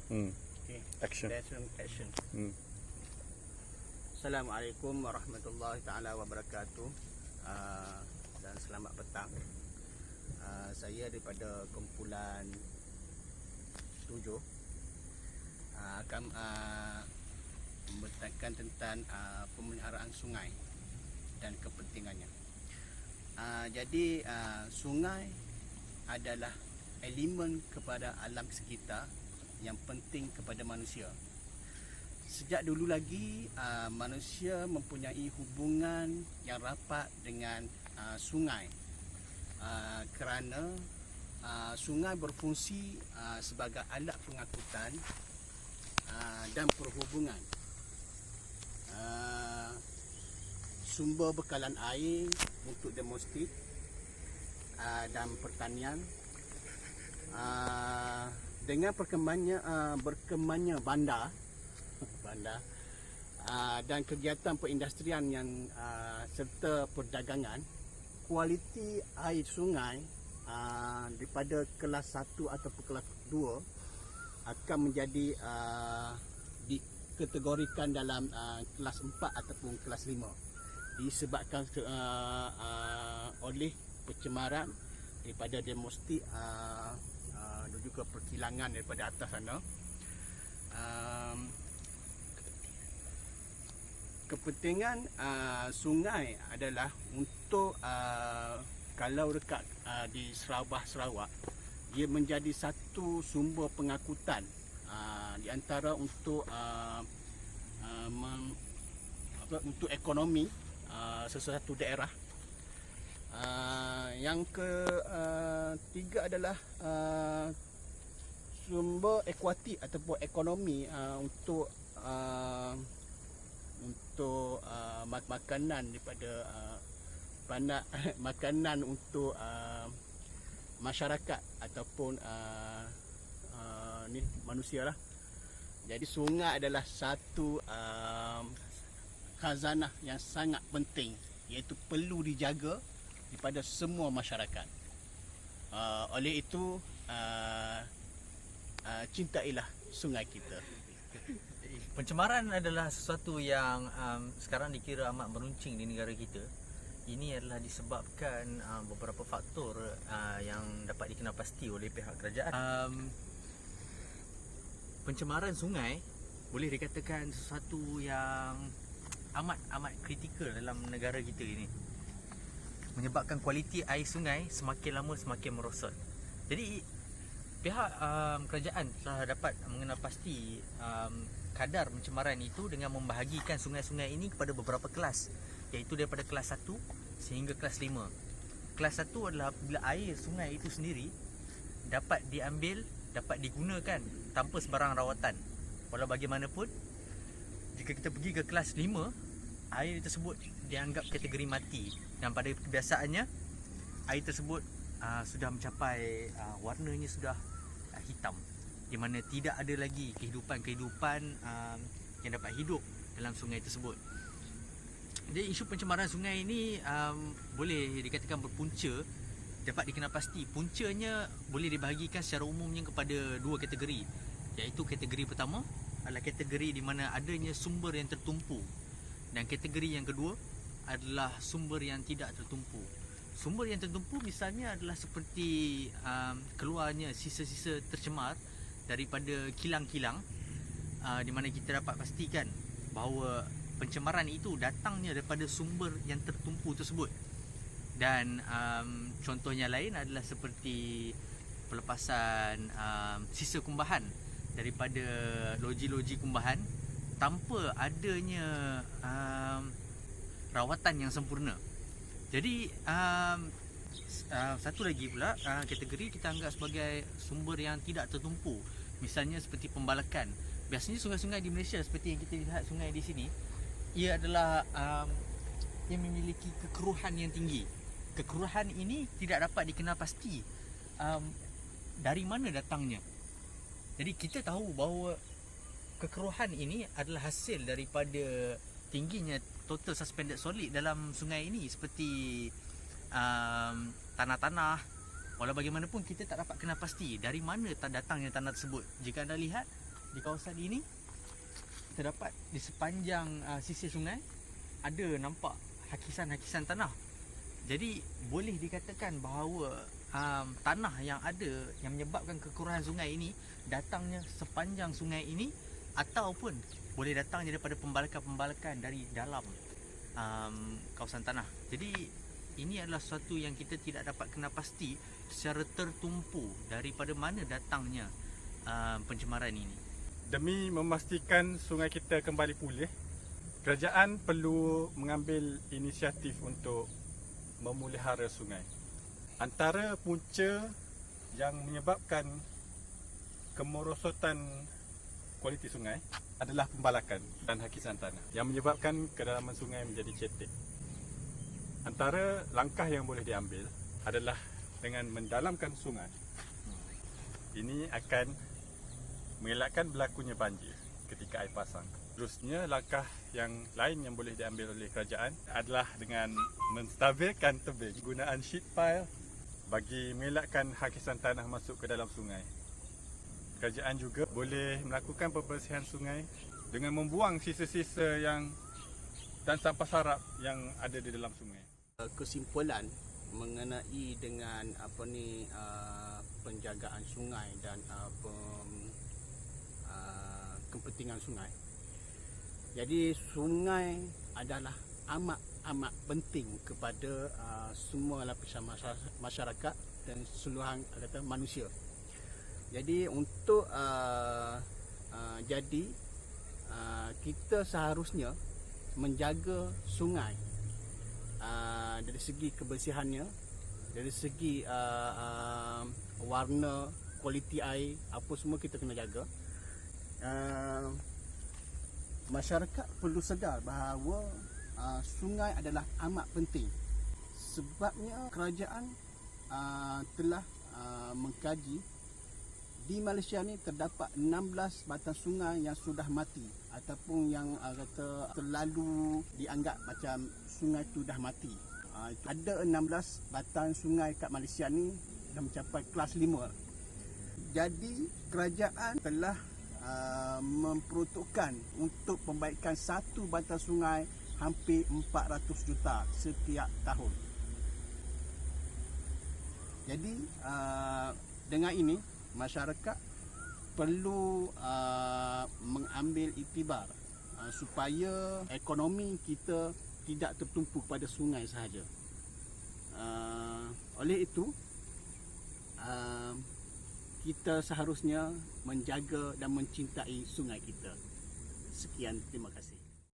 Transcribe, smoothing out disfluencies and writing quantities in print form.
Okay. Action. Action. Assalamualaikum warahmatullahi taala wabarakatuh. Dan selamat petang. Saya daripada kumpulan 7 akan membentangkan tentang pemeliharaan sungai dan kepentingannya. Jadi sungai adalah elemen kepada alam sekitar yang penting kepada manusia. Sejak dulu lagi manusia mempunyai hubungan yang rapat dengan sungai kerana sungai berfungsi sebagai alat pengangkutan dan perhubungan, sumber bekalan air untuk domestik dan pertanian. Dengan berkembangnya bandar dan kegiatan perindustrian yang serta perdagangan, kualiti air sungai daripada kelas 1 ataupun kelas 2 akan menjadi dikategorikan dalam kelas 4 ataupun kelas 5 disebabkan oleh pencemaran daripada domestik dan juga perkilangan daripada atas sana. Kepentingan sungai adalah untuk kalau dekat di Sarawak, ia menjadi satu sumber pengangkutan di antara untuk ekonomi sesuatu daerah. Yang ketiga adalah sumber akuatik ataupun ekonomi untuk makanan daripada makanan untuk masyarakat ataupun ni manusia lah. Jadi sungai adalah satu khazanah yang sangat penting, iaitu perlu dijaga daripada semua masyarakat. Oleh itu cintailah sungai kita. Pencemaran adalah sesuatu yang sekarang dikira amat meruncing di negara kita. Ini adalah disebabkan beberapa faktor yang dapat dikenalpasti oleh pihak kerajaan. Pencemaran sungai boleh dikatakan sesuatu yang amat kritikal dalam negara kita ini, menyebabkan kualiti air sungai semakin lama semakin merosot. Jadi pihak kerajaan telah dapat mengenalpasti kadar pencemaran itu dengan membahagikan sungai-sungai ini kepada beberapa kelas, iaitu daripada kelas 1 sehingga kelas 5. Kelas 1 adalah apabila air sungai itu sendiri dapat diambil, dapat digunakan tanpa sebarang rawatan. Walau bagaimanapun, jika kita pergi ke kelas 5, air tersebut dianggap kategori mati, dan pada kebiasaannya air tersebut sudah mencapai warnanya sudah hitam, di mana tidak ada lagi kehidupan yang dapat hidup dalam sungai tersebut. Jadi isu pencemaran sungai ini boleh dikatakan berpunca, dapat dikenalpasti puncanya boleh dibahagikan secara umumnya kepada dua kategori, iaitu kategori pertama adalah kategori di mana adanya sumber yang tertumpu, dan kategori yang kedua adalah sumber yang tidak tertumpu. Sumber yang tertumpu misalnya adalah seperti keluarnya sisa-sisa tercemar daripada kilang-kilang, di mana kita dapat pastikan bahawa pencemaran itu datangnya daripada sumber yang tertumpu tersebut. Dan contohnya lain adalah seperti pelepasan sisa kumbahan daripada loji-loji kumbahan tanpa adanya rawatan yang sempurna. Jadi satu lagi pula kategori kita anggap sebagai sumber yang tidak tertumpu, misalnya seperti pembalakan. Biasanya sungai-sungai di Malaysia seperti yang kita lihat sungai di sini, ia adalah yang memiliki kekeruhan yang tinggi. Kekeruhan ini tidak dapat dikenal pasti dari mana datangnya. Jadi kita tahu bahawa kekeruhan ini adalah hasil daripada tingginya total suspended solid dalam sungai ini, seperti tanah-tanah. Walau bagaimanapun kita tak dapat kenal pasti dari mana datangnya tanah tersebut. Jika anda lihat di kawasan ini terdapat di sepanjang sisir sungai ada nampak hakisan-hakisan tanah. Jadi boleh dikatakan bahawa tanah yang ada yang menyebabkan kekurahan sungai ini datangnya sepanjang sungai ini, ataupun boleh datangnya daripada pembalakan-pembalakan dari dalam kawasan tanah. Jadi ini adalah sesuatu yang kita tidak dapat kenal pasti secara tertumpu daripada mana datangnya pencemaran ini. Demi memastikan sungai kita kembali pulih, kerajaan perlu mengambil inisiatif untuk memelihara sungai. Antara punca yang menyebabkan kemerosotan kualiti sungai adalah pembalakan dan hakisan tanah yang menyebabkan kedalaman sungai menjadi cetek. Antara langkah yang boleh diambil adalah dengan mendalamkan sungai. Ini akan mengelakkan berlakunya banjir ketika air pasang. Terusnya, langkah yang lain yang boleh diambil oleh kerajaan adalah dengan menstabilkan tebing, gunaan sheet pile bagi mengelakkan hakisan tanah masuk ke dalam sungai. Kerajaan juga boleh melakukan pembersihan sungai dengan membuang sisa-sisa dan sampah sarap yang ada di dalam sungai. Kesimpulan mengenai dengan penjagaan sungai dan kepentingan sungai. Jadi sungai adalah amat penting kepada semua lapisan masyarakat dan seluruhan manusia. Jadi untuk kita seharusnya menjaga sungai dari segi kebersihannya, dari segi warna, kualiti air, apa semua kita kena jaga. Masyarakat perlu sedar bahawa sungai adalah amat penting. Sebabnya kerajaan telah mengkaji di Malaysia ni terdapat 16 batang sungai yang sudah mati ataupun yang terlalu dianggap macam sungai tu dah mati. Ada 16 batang sungai kat Malaysia ni dah mencapai kelas 5. Jadi kerajaan telah memperuntukkan untuk pembaikan satu batang sungai hampir 400 juta setiap tahun. Jadi dengan ini masyarakat perlu mengambil iktibar supaya ekonomi kita tidak tertumpu pada sungai sahaja. Oleh itu kita seharusnya menjaga dan mencintai sungai kita. Sekian, terima kasih.